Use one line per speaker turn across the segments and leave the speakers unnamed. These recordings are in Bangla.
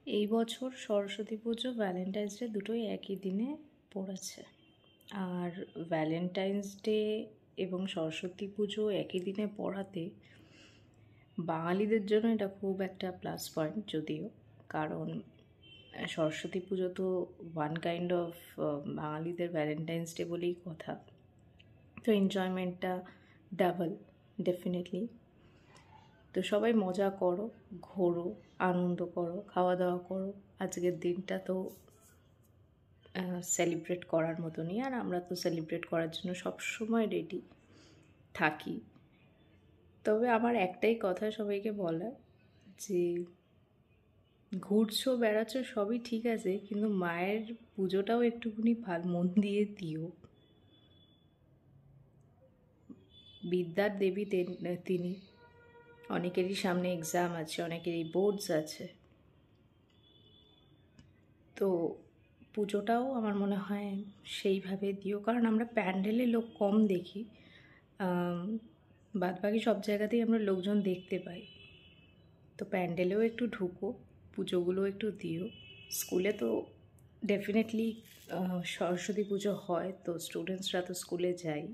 এই বছর সরস্বতী পুজো ভ্যালেন্টাইন্স ডে দুটোই একই দিনে পড়েছে। আর ভ্যালেন্টাইন্স ডে এবং সরস্বতী পুজো একই দিনে পড়াতে বাঙালিদের জন্য এটা খুব একটা প্লাস পয়েন্ট, যদিও কারণ সরস্বতী পুজো তো ওয়ান কাইন্ড অফ বাঙালিদের ভ্যালেন্টাইন্স ডে বলেই কথা। তো এনজয়মেন্টটা ডাবল ডেফিনেটলি। তো সবাই মজা করো, ঘোরো, আনন্দ করো, খাওয়া দাওয়া করো। আজকের দিনটা তো সেলিব্রেট করার মতনই, আর আমরা তো সেলিব্রেট করার জন্য সবসময় রেডি থাকি। তবে আমার একটাই কথা সবাইকে বলার, যে ঘুরছো বেড়াচ্ছ সবই ঠিক আছে, কিন্তু মায়ের পুজোটাও একটুখানি মন দিয়ে দিও। বিদ্যার দেবী তিনি, অনেকেরই সামনে এক্সাম আছে, অনেকেরই বোর্ডস আছে। তো পুজোটাও আমার মনে হয় সেইভাবে দিও, কারণ আমরা প্যান্ডেলে লোক কম দেখি, বাদবাকি সব জায়গাতেই আমরা লোকজন দেখতে পাই। তো প্যান্ডেলেও একটু ঢুকো, পুজোগুলো একটু দিও। স্কুলে তো ডেফিনেটলি সরস্বতী পুজো হয়, তো স্টুডেন্টসরা তো স্কুলে যায়।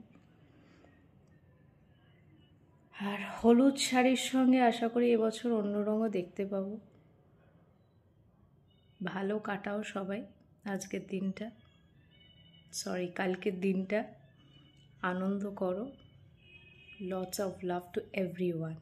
আর হলুদ শাড়ির সঙ্গে আশা করি এবছর অন্য রঙও দেখতে পাবো। ভালো কাটাও সবাই আজকের দিনটা, কালকের দিনটা। আনন্দ করো। Lots of love to everyone.